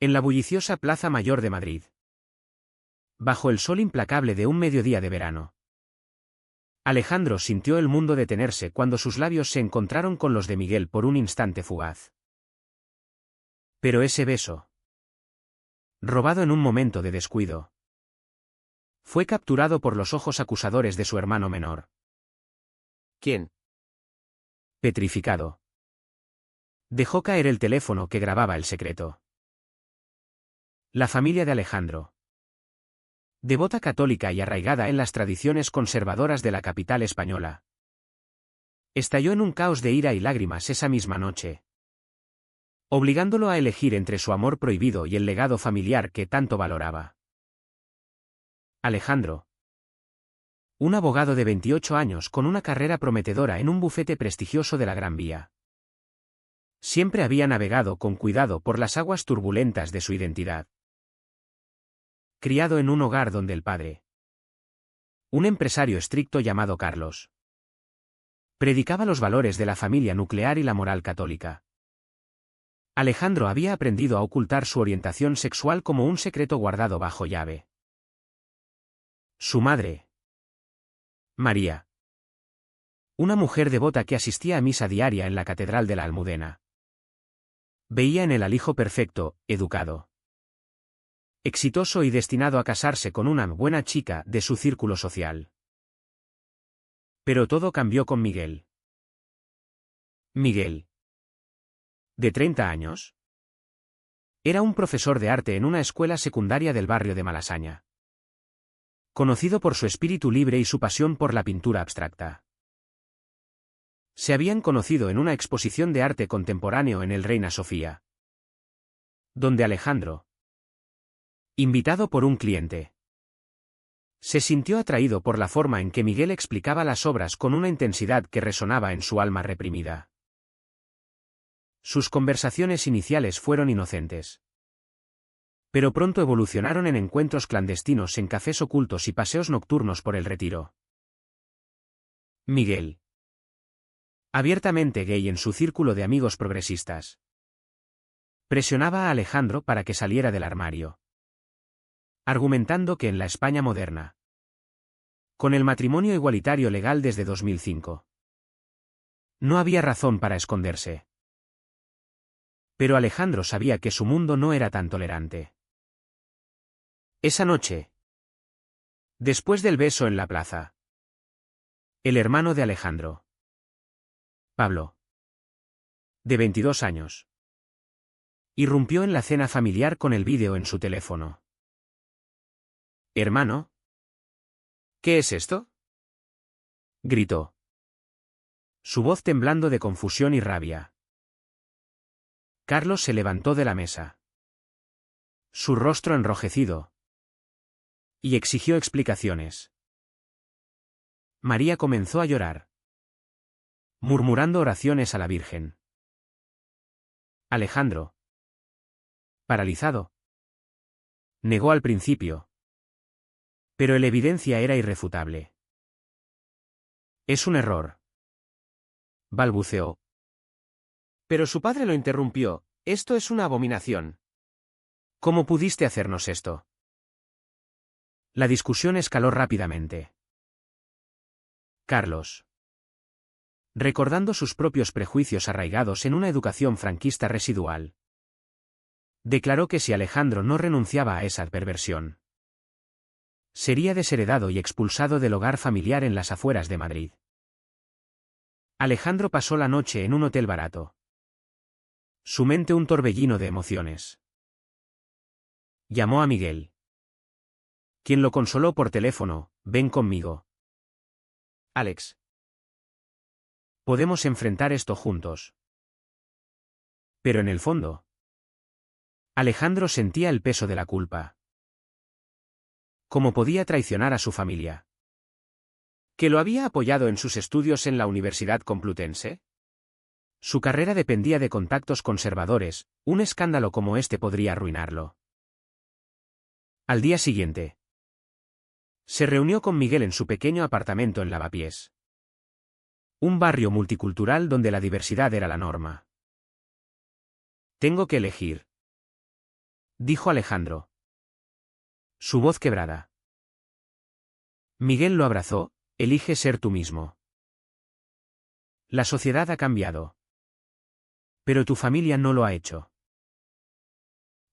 En la bulliciosa Plaza Mayor de Madrid. Bajo el sol implacable de un mediodía de verano. Alejandro sintió el mundo detenerse cuando sus labios se encontraron con los de Miguel por un instante fugaz. Pero ese beso, robado en un momento de descuido, fue capturado por los ojos acusadores de su hermano menor. ¿Quién? Petrificado, dejó caer el teléfono que grababa el secreto. La familia de Alejandro, devota católica y arraigada en las tradiciones conservadoras de la capital española, estalló en un caos de ira y lágrimas esa misma noche, obligándolo a elegir entre su amor prohibido y el legado familiar que tanto valoraba. Alejandro, un abogado de 28 años con una carrera prometedora en un bufete prestigioso de la Gran Vía, siempre había navegado con cuidado por las aguas turbulentas de su identidad. Criado en un hogar donde el padre, un empresario estricto llamado Carlos, predicaba los valores de la familia nuclear y la moral católica, Alejandro había aprendido a ocultar su orientación sexual como un secreto guardado bajo llave. Su madre, María, una mujer devota que asistía a misa diaria en la Catedral de la Almudena, veía en él al hijo perfecto, educado, exitoso y destinado a casarse con una buena chica de su círculo social. Pero todo cambió con Miguel. Miguel, de 30 años, era un profesor de arte en una escuela secundaria del barrio de Malasaña, conocido por su espíritu libre y su pasión por la pintura abstracta. Se habían conocido en una exposición de arte contemporáneo en el Reina Sofía, donde Alejandro, invitado por un cliente, se sintió atraído por la forma en que Miguel explicaba las obras con una intensidad que resonaba en su alma reprimida. Sus conversaciones iniciales fueron inocentes, pero pronto evolucionaron en encuentros clandestinos en cafés ocultos y paseos nocturnos por el Retiro. Miguel, abiertamente gay en su círculo de amigos progresistas, presionaba a Alejandro para que saliera del armario, argumentando que en la España moderna, con el matrimonio igualitario legal desde 2005, no había razón para esconderse. Pero Alejandro sabía que su mundo no era tan tolerante. Esa noche, después del beso en la plaza, el hermano de Alejandro, Pablo, de 22 años, irrumpió en la cena familiar con el vídeo en su teléfono. «Hermano, ¿qué es esto?», gritó, su voz temblando de confusión y rabia. Carlos se levantó de la mesa, su rostro enrojecido, y exigió explicaciones. María comenzó a llorar, murmurando oraciones a la Virgen. Alejandro, paralizado, negó al principio, pero la evidencia era irrefutable. «Es un error», balbuceó. Pero su padre lo interrumpió: «Esto es una abominación. ¿Cómo pudiste hacernos esto?». La discusión escaló rápidamente. Carlos, recordando sus propios prejuicios arraigados en una educación franquista residual, declaró que si Alejandro no renunciaba a esa perversión, sería desheredado y expulsado del hogar familiar en las afueras de Madrid. Alejandro pasó la noche en un hotel barato, su mente un torbellino de emociones. Llamó a Miguel, quien lo consoló por teléfono: «Ven conmigo, Alex. Podemos enfrentar esto juntos». Pero en el fondo, Alejandro sentía el peso de la culpa. ¿Cómo podía traicionar a su familia, que lo había apoyado en sus estudios en la Universidad Complutense? Su carrera dependía de contactos conservadores, un escándalo como este podría arruinarlo. Al día siguiente, se reunió con Miguel en su pequeño apartamento en Lavapiés, un barrio multicultural donde la diversidad era la norma. «Tengo que elegir», dijo Alejandro. Su voz quebrada. Miguel lo abrazó. Elige ser tú mismo. La sociedad ha cambiado. Pero tu familia no lo ha hecho.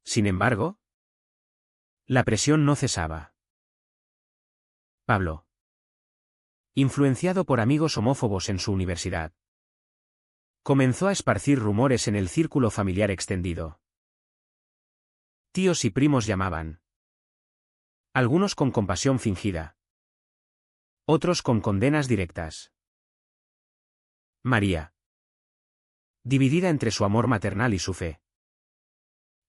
Sin embargo, la presión no cesaba. Pablo. Influenciado por amigos homófobos en su universidad, comenzó a esparcir rumores en el círculo familiar extendido. Tíos y primos llamaban. Algunos con compasión fingida. Otros con condenas directas. María, dividida entre su amor maternal y su fe,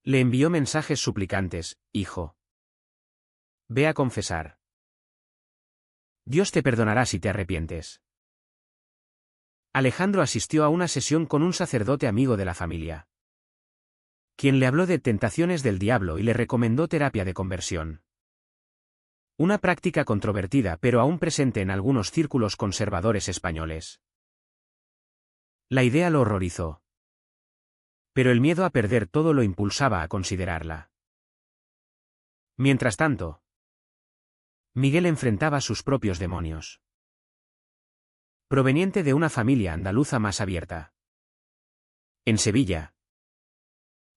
le envió mensajes suplicantes: hijo, ve a confesar. Dios te perdonará si te arrepientes. Alejandro asistió a una sesión con un sacerdote amigo de la familia, quien le habló de tentaciones del diablo y le recomendó terapia de conversión. Una práctica controvertida pero aún presente en algunos círculos conservadores españoles. La idea lo horrorizó. Pero el miedo a perder todo lo impulsaba a considerarla. Mientras tanto, Miguel enfrentaba sus propios demonios. Proveniente de una familia andaluza más abierta. En Sevilla,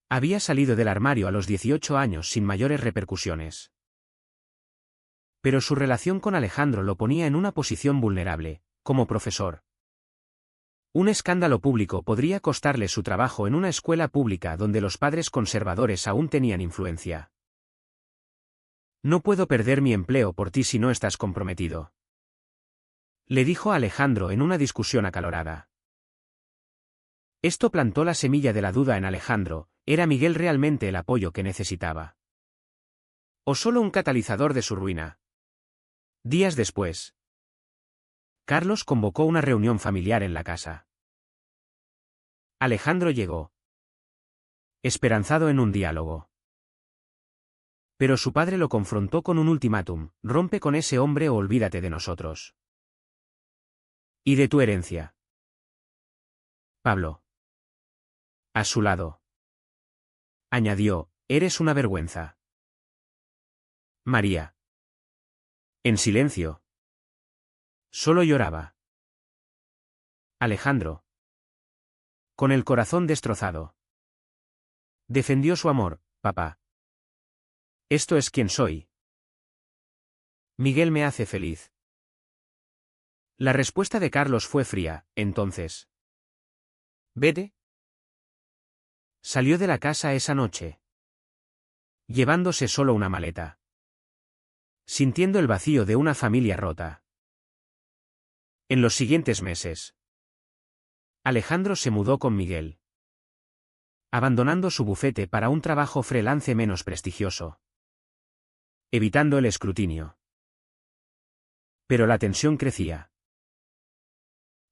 había salido del armario a los 18 años sin mayores repercusiones. Pero su relación con Alejandro lo ponía en una posición vulnerable, como profesor. Un escándalo público podría costarle su trabajo en una escuela pública donde los padres conservadores aún tenían influencia. No puedo perder mi empleo por ti si no estás comprometido, le dijo a Alejandro en una discusión acalorada. Esto plantó la semilla de la duda en Alejandro: ¿era Miguel realmente el apoyo que necesitaba? ¿O solo un catalizador de su ruina? Días después, Carlos convocó una reunión familiar en la casa. Alejandro llegó, esperanzado en un diálogo. Pero su padre lo confrontó con un ultimátum: rompe con ese hombre o olvídate de nosotros. Y de tu herencia. Pablo, a su lado, añadió: eres una vergüenza. María, en silencio, solo lloraba. Alejandro, con el corazón destrozado, defendió su amor: papá, esto es quien soy. Miguel me hace feliz. La respuesta de Carlos fue fría: entonces, vete. Salió de la casa esa noche, llevándose solo una maleta, sintiendo el vacío de una familia rota. En los siguientes meses, Alejandro se mudó con Miguel, abandonando su bufete para un trabajo freelance menos prestigioso, evitando el escrutinio. Pero la tensión crecía.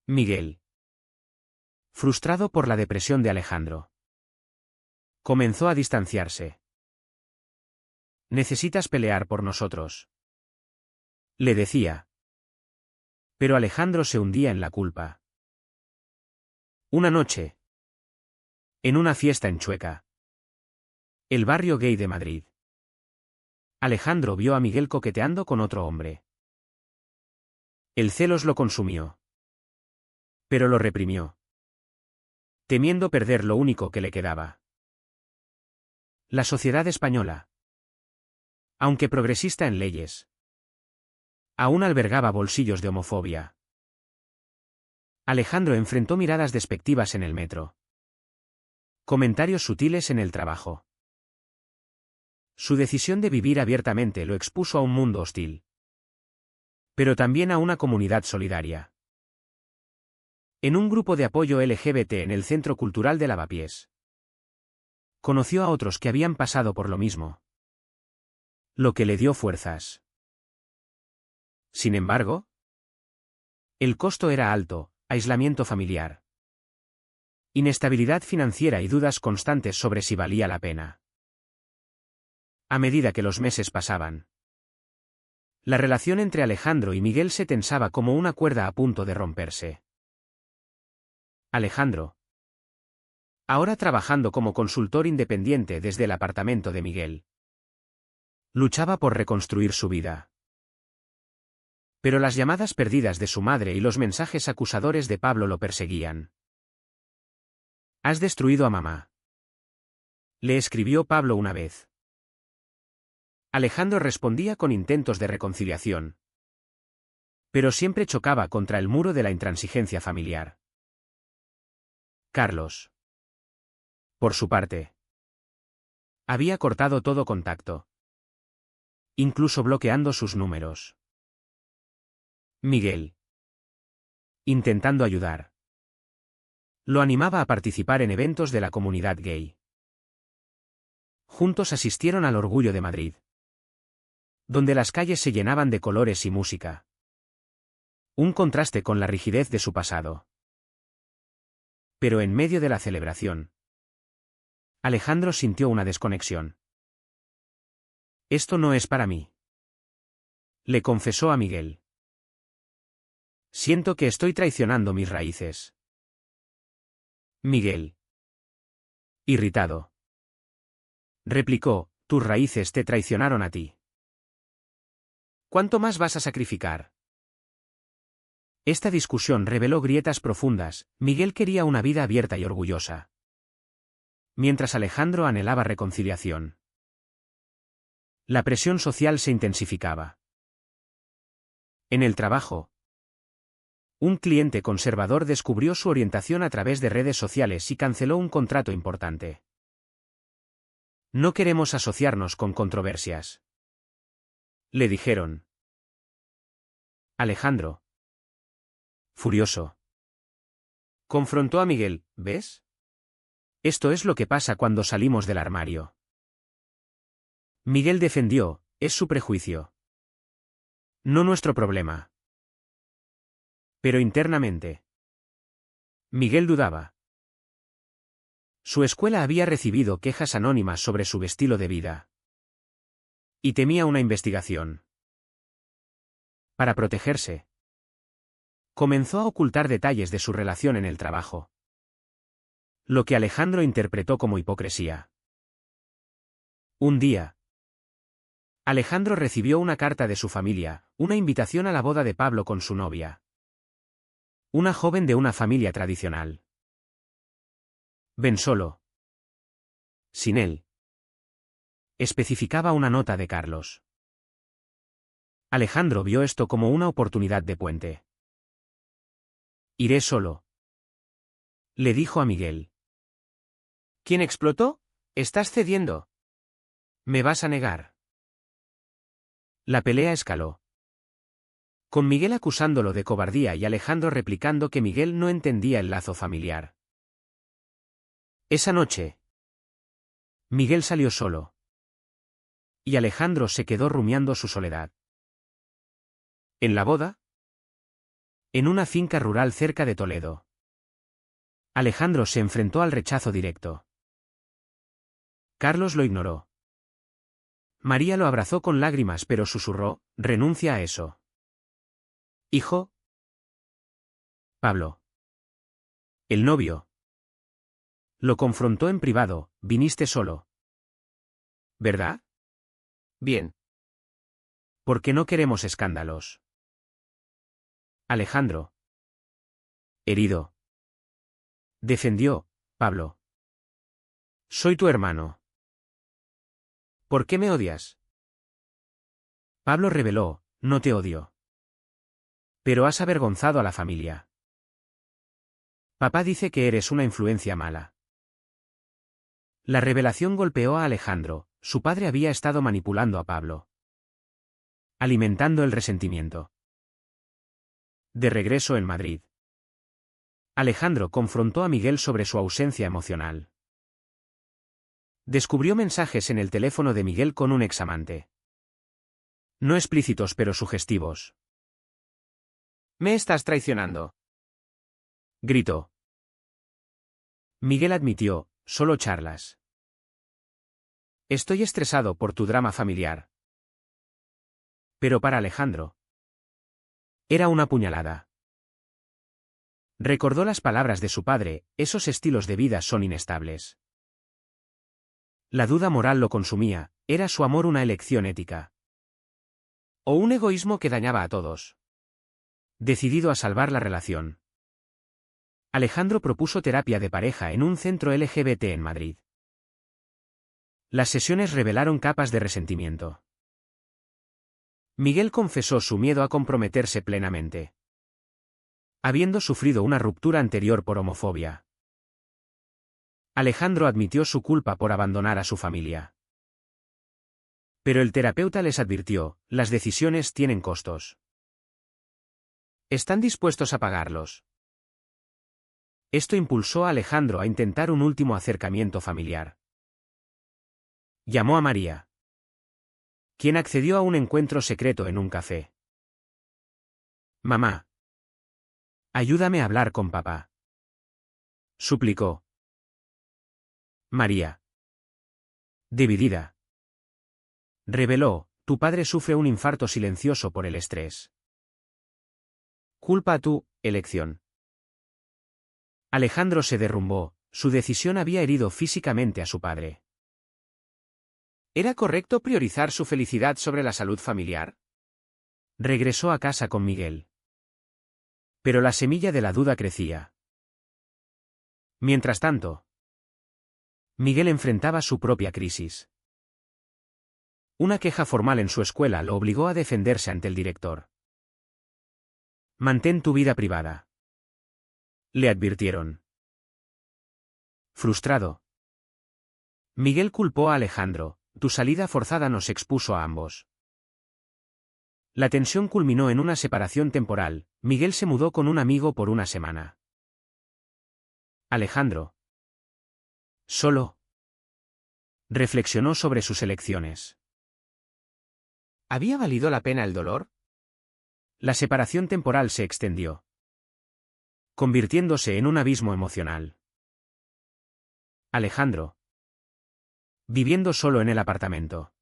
Miguel, frustrado por la depresión de Alejandro, comenzó a distanciarse. Necesitas pelear por nosotros, le decía. Pero Alejandro se hundía en la culpa. Una noche, en una fiesta en Chueca, el barrio gay de Madrid, Alejandro vio a Miguel coqueteando con otro hombre. El celos lo consumió, pero lo reprimió, temiendo perder lo único que le quedaba. La sociedad española, aunque progresista en leyes, aún albergaba bolsillos de homofobia. Alejandro enfrentó miradas despectivas en el metro, comentarios sutiles en el trabajo. Su decisión de vivir abiertamente lo expuso a un mundo hostil, pero también a una comunidad solidaria. En un grupo de apoyo LGBT en el Centro Cultural de Lavapiés, conoció a otros que habían pasado por lo mismo, lo que le dio fuerzas. Sin embargo, el costo era alto: aislamiento familiar, inestabilidad financiera y dudas constantes sobre si valía la pena. A medida que los meses pasaban, la relación entre Alejandro y Miguel se tensaba como una cuerda a punto de romperse. Alejandro, ahora trabajando como consultor independiente desde el apartamento de Miguel. Luchaba por reconstruir su vida. Pero las llamadas perdidas de su madre y los mensajes acusadores de Pablo lo perseguían. «Has destruido a mamá», le escribió Pablo una vez. Alejandro respondía con intentos de reconciliación, pero siempre chocaba contra el muro de la intransigencia familiar. Carlos, por su parte, había cortado todo contacto, incluso bloqueando sus números. Miguel, intentando ayudar, lo animaba a participar en eventos de la comunidad gay. Juntos asistieron al Orgullo de Madrid, donde las calles se llenaban de colores y música. Un contraste con la rigidez de su pasado. Pero en medio de la celebración, Alejandro sintió una desconexión. «Esto no es para mí», le confesó a Miguel. «Siento que estoy traicionando mis raíces». Miguel, irritado, replicó: «Tus raíces te traicionaron a ti. ¿Cuánto más vas a sacrificar?». Esta discusión reveló grietas profundas. Miguel quería una vida abierta y orgullosa, mientras Alejandro anhelaba reconciliación. La presión social se intensificaba. En el trabajo, un cliente conservador descubrió su orientación a través de redes sociales y canceló un contrato importante. «No queremos asociarnos con controversias», le dijeron. Alejandro, furioso, confrontó a Miguel: «¿Ves? Esto es lo que pasa cuando salimos del armario». Miguel defendió: «Es su prejuicio, no nuestro problema». Pero internamente, Miguel dudaba. Su escuela había recibido quejas anónimas sobre su estilo de vida, y temía una investigación. Para protegerse, comenzó a ocultar detalles de su relación en el trabajo, lo que Alejandro interpretó como hipocresía. Un día, Alejandro recibió una carta de su familia, una invitación a la boda de Pablo con su novia, una joven de una familia tradicional. «Ven solo. Sin él», especificaba una nota de Carlos. Alejandro vio esto como una oportunidad de puente. «Iré solo», le dijo a Miguel. «¿Quién explotó? Estás cediendo. ¿Me vas a negar?». La pelea escaló, con Miguel acusándolo de cobardía y Alejandro replicando que Miguel no entendía el lazo familiar. Esa noche, Miguel salió solo, y Alejandro se quedó rumiando su soledad. En la boda, en una finca rural cerca de Toledo, Alejandro se enfrentó al rechazo directo. Carlos lo ignoró. María lo abrazó con lágrimas pero susurró: «Renuncia a eso. Hijo». Pablo, el novio, lo confrontó en privado: «Viniste solo, ¿verdad? Bien. Porque no queremos escándalos». Alejandro, herido, defendió: «Pablo, soy tu hermano. ¿Por qué me odias?». Pablo reveló: «No te odio. Pero has avergonzado a la familia. Papá dice que eres una influencia mala». La revelación golpeó a Alejandro. Su padre había estado manipulando a Pablo, alimentando el resentimiento. De regreso en Madrid, Alejandro confrontó a Miguel sobre su ausencia emocional. Descubrió mensajes en el teléfono de Miguel con un examante. No explícitos pero sugestivos. «Me estás traicionando», gritó. Miguel admitió: «Solo charlas. Estoy estresado por tu drama familiar». Pero para Alejandro, era una puñalada. Recordó las palabras de su padre: esos estilos de vida son inestables. La duda moral lo consumía: ¿era su amor una elección ética? ¿O un egoísmo que dañaba a todos? Decidido a salvar la relación, Alejandro propuso terapia de pareja en un centro LGBT en Madrid. Las sesiones revelaron capas de resentimiento. Miguel confesó su miedo a comprometerse plenamente, habiendo sufrido una ruptura anterior por homofobia. Alejandro admitió su culpa por abandonar a su familia. Pero el terapeuta les advirtió: las decisiones tienen costos. ¿Están dispuestos a pagarlos? Esto impulsó a Alejandro a intentar un último acercamiento familiar. Llamó a María, quien accedió a un encuentro secreto en un café. «Mamá, ayúdame a hablar con papá», suplicó. María, dividida, reveló: tu padre sufre un infarto silencioso por el estrés. Culpa a tu elección. Alejandro se derrumbó: su decisión había herido físicamente a su padre. ¿Era correcto priorizar su felicidad sobre la salud familiar? Regresó a casa con Miguel. Pero la semilla de la duda crecía. Mientras tanto, Miguel enfrentaba su propia crisis. Una queja formal en su escuela lo obligó a defenderse ante el director. «Mantén tu vida privada», le advirtieron. Frustrado, Miguel culpó a Alejandro: tu salida forzada nos expuso a ambos. La tensión culminó en una separación temporal. Miguel se mudó con un amigo por una semana. Alejandro, solo, reflexionó sobre sus elecciones. ¿Había valido la pena el dolor? La separación temporal se extendió, convirtiéndose en un abismo emocional. Alejandro, viviendo solo en el apartamento,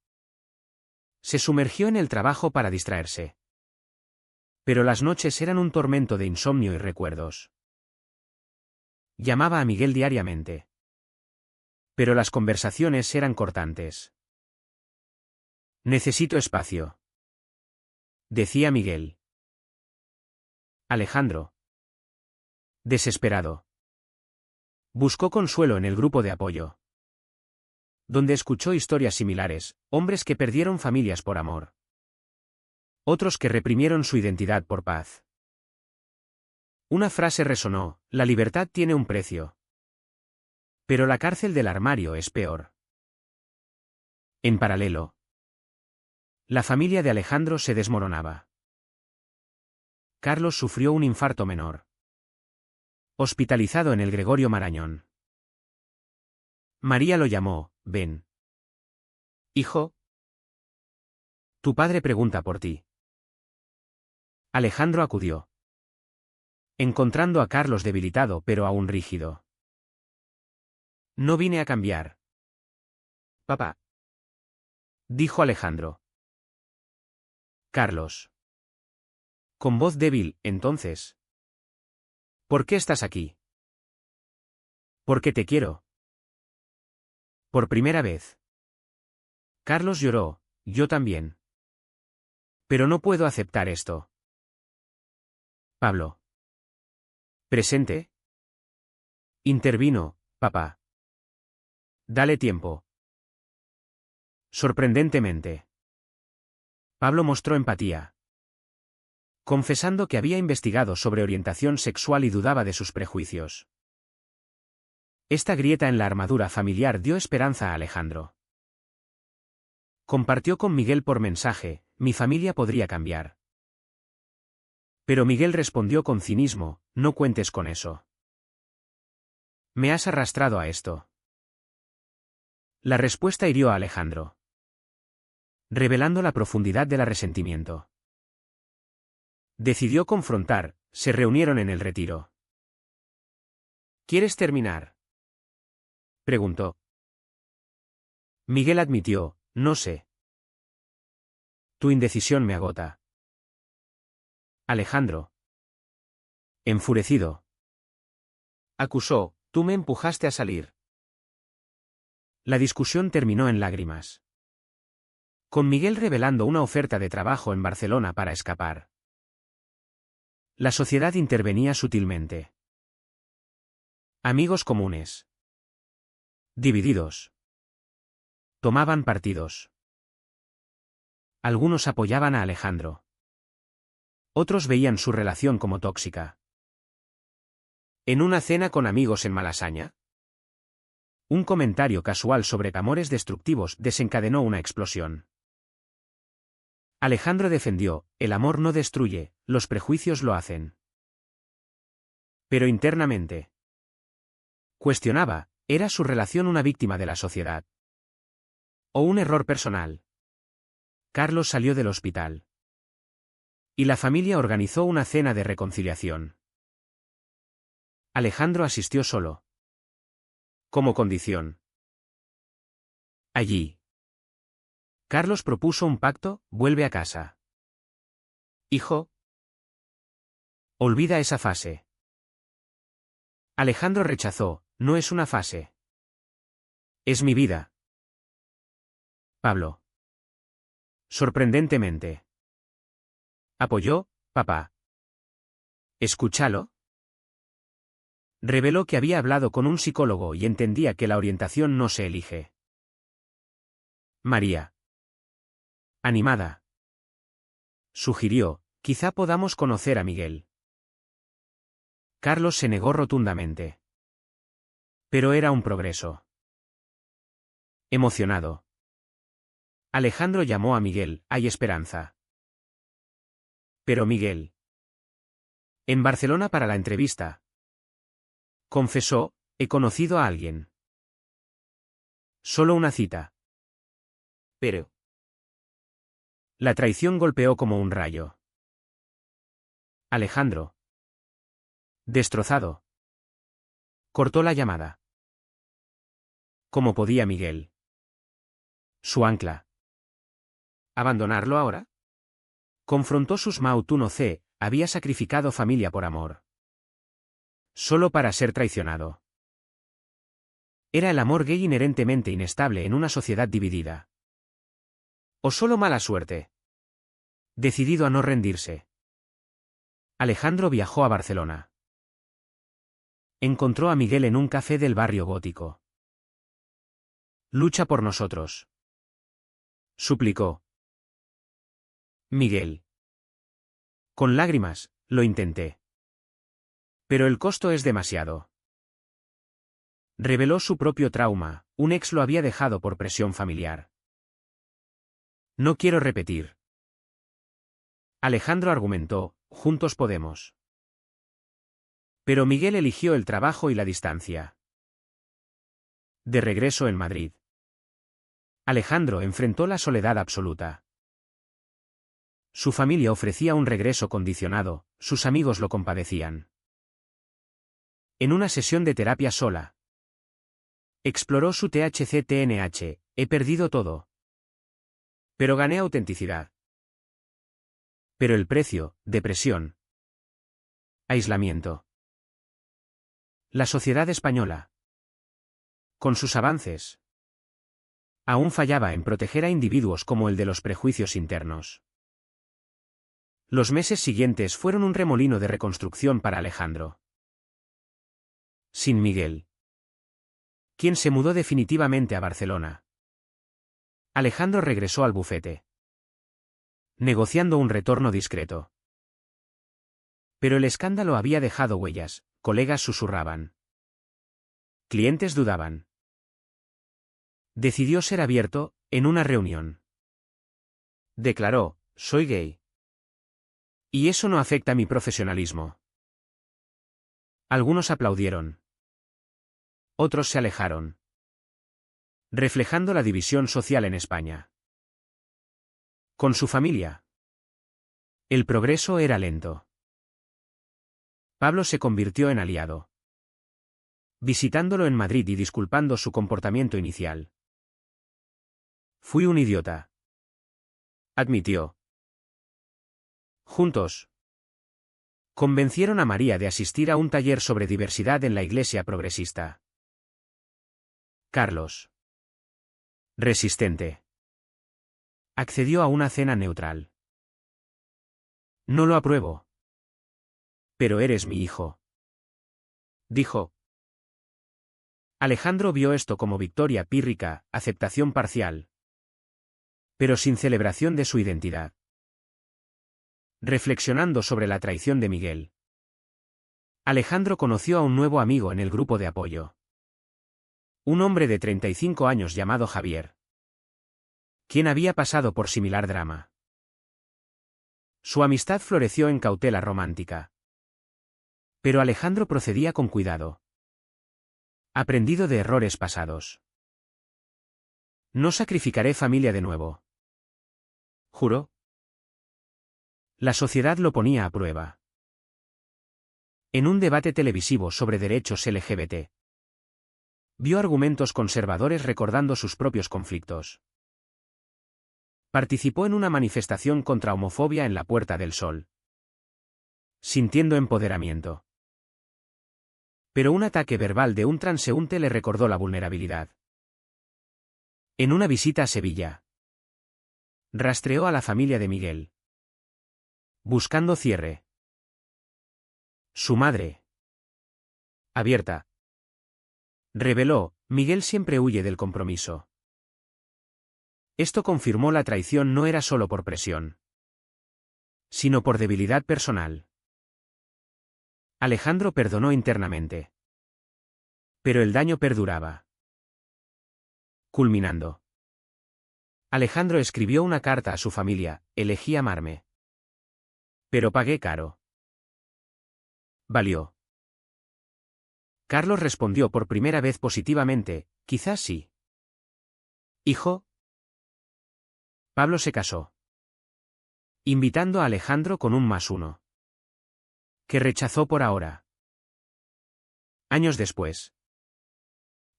se sumergió en el trabajo para distraerse. Pero las noches eran un tormento de insomnio y recuerdos. Llamaba a Miguel diariamente, pero las conversaciones eran cortantes. «Necesito espacio», decía Miguel. Alejandro, desesperado, buscó consuelo en el grupo de apoyo, donde escuchó historias similares: hombres que perdieron familias por amor, otros que reprimieron su identidad por paz. Una frase resonó: la libertad tiene un precio, pero la cárcel del armario es peor. En paralelo, la familia de Alejandro se desmoronaba. Carlos sufrió un infarto menor, hospitalizado en el Gregorio Marañón. María lo llamó: ven, hijo, tu padre pregunta por ti. Alejandro acudió, encontrando a Carlos debilitado pero aún rígido. No vine a cambiar, papá, dijo Alejandro. Carlos, con voz débil: entonces, ¿por qué estás aquí? Porque te quiero. Por primera vez. Carlos lloró: yo también. Pero no puedo aceptar esto. Pablo, presente, intervino: papá, dale tiempo. Sorprendentemente, Pablo mostró empatía, confesando que había investigado sobre orientación sexual y dudaba de sus prejuicios. Esta grieta en la armadura familiar dio esperanza a Alejandro. Compartió con Miguel por mensaje: mi familia podría cambiar. Pero Miguel respondió con cinismo: no cuentes con eso. Me has arrastrado a esto. La respuesta hirió a Alejandro, revelando la profundidad del resentimiento. Decidió confrontar: se reunieron en el retiro. ¿Quieres terminar?, preguntó. Miguel admitió: no sé. Tu indecisión me agota. Alejandro, enfurecido, Acusó, tú me empujaste a salir. La discusión terminó en lágrimas. Con Miguel revelando una oferta de trabajo en Barcelona para escapar. La sociedad intervenía sutilmente. Amigos comunes. Divididos. Tomaban partidos. Algunos apoyaban a Alejandro. Otros veían su relación como tóxica. En una cena con amigos en Malasaña, un comentario casual sobre amores destructivos desencadenó una explosión. Alejandro defendió, el amor no destruye, los prejuicios lo hacen. Pero internamente, cuestionaba, ¿era su relación una víctima de la sociedad? ¿O un error personal? Carlos salió del hospital. Y la familia organizó una cena de reconciliación. Alejandro asistió solo. Como condición. Allí. Carlos propuso un pacto, vuelve a casa. Hijo. Olvida esa fase. Alejandro rechazó, no es una fase. Es mi vida. Pablo. Sorprendentemente. Apoyó, papá. Escúchalo. Reveló que había hablado con un psicólogo y entendía que la orientación no se elige. María. Animada. Sugirió, quizá podamos conocer a Miguel. Carlos se negó rotundamente. Pero era un progreso. Emocionado. Alejandro llamó a Miguel, hay esperanza. Pero Miguel. En Barcelona para la entrevista. Confesó, he conocido a alguien. Solo una cita. Pero. La traición golpeó como un rayo. Alejandro. Destrozado. Cortó la llamada. ¿Cómo podía Miguel? Su ancla. ¿Abandonarlo ahora? Confrontó sus Mautuno C, había sacrificado familia por amor. Solo para ser traicionado. Era el amor gay inherentemente inestable en una sociedad dividida. ¿O solo mala suerte? Decidido a no rendirse. Alejandro viajó a Barcelona. Encontró a Miguel en un café del barrio gótico. Lucha por nosotros. Suplicó. Miguel. Con lágrimas, lo intenté. Pero el costo es demasiado. Reveló su propio trauma, un ex lo había dejado por presión familiar. No quiero repetir. Alejandro argumentó, juntos podemos. Pero Miguel eligió el trabajo y la distancia. De regreso en Madrid. Alejandro enfrentó la soledad absoluta. Su familia ofrecía un regreso condicionado, sus amigos lo compadecían. En una sesión de terapia sola. Exploró su THC-TNH, he perdido todo. Pero gané autenticidad. Pero el precio, depresión. Aislamiento. La sociedad española. Con sus avances. Aún fallaba en proteger a individuos como el de los prejuicios internos. Los meses siguientes fueron un remolino de reconstrucción para Alejandro. Sin Miguel. Quien se mudó definitivamente a Barcelona. Alejandro regresó al bufete. Negociando un retorno discreto. Pero el escándalo había dejado huellas, colegas susurraban. Clientes dudaban. Decidió ser abierto, en una reunión. Declaró, soy gay. Y eso no afecta a mi profesionalismo. Algunos aplaudieron. Otros se alejaron. Reflejando la división social en España. Con su familia. El progreso era lento. Pablo se convirtió en aliado. Visitándolo en Madrid y disculpando su comportamiento inicial. Fui un idiota. Admitió. Juntos. Convencieron a María de asistir a un taller sobre diversidad en la Iglesia progresista. Carlos, resistente, accedió a una cena neutral. No lo apruebo. Pero eres mi hijo, dijo. Alejandro vio esto como victoria pírrica, aceptación parcial, pero sin celebración de su identidad. Reflexionando sobre la traición de Miguel, Alejandro conoció a un nuevo amigo en el grupo de apoyo. Un hombre de 35 años llamado Javier, quien había pasado por similar drama. Su amistad floreció en cautela romántica. Pero Alejandro procedía con cuidado, aprendido de errores pasados. No sacrificaré familia de nuevo, juró. La sociedad lo ponía a prueba. En un debate televisivo sobre derechos LGBT, vio argumentos conservadores recordando sus propios conflictos. Participó en una manifestación contra homofobia en la Puerta del Sol, sintiendo empoderamiento. Pero un ataque verbal de un transeúnte le recordó la vulnerabilidad. En una visita a Sevilla, rastreó a la familia de Miguel, buscando cierre. Su madre, abierta, reveló: Miguel siempre huye del compromiso. Esto confirmó la traición no era solo por presión, sino por debilidad personal. Alejandro perdonó internamente. Pero el daño perduraba. Culminando, Alejandro escribió una carta a su familia: elegí amarme, pero pagué caro. ¿Valió? Carlos respondió por primera vez positivamente: quizás sí. Hijo. Pablo se casó, invitando a Alejandro con un +1, que rechazó por ahora. Años después,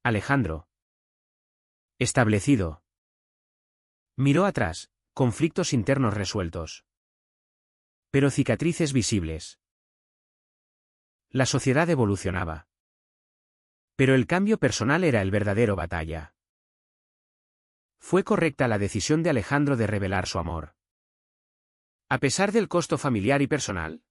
Alejandro, establecido, miró atrás, conflictos internos resueltos, pero cicatrices visibles. La sociedad evolucionaba, pero el cambio personal era el verdadero batalla. ¿Fue correcta la decisión de Alejandro de revelar su amor, a pesar del costo familiar y personal?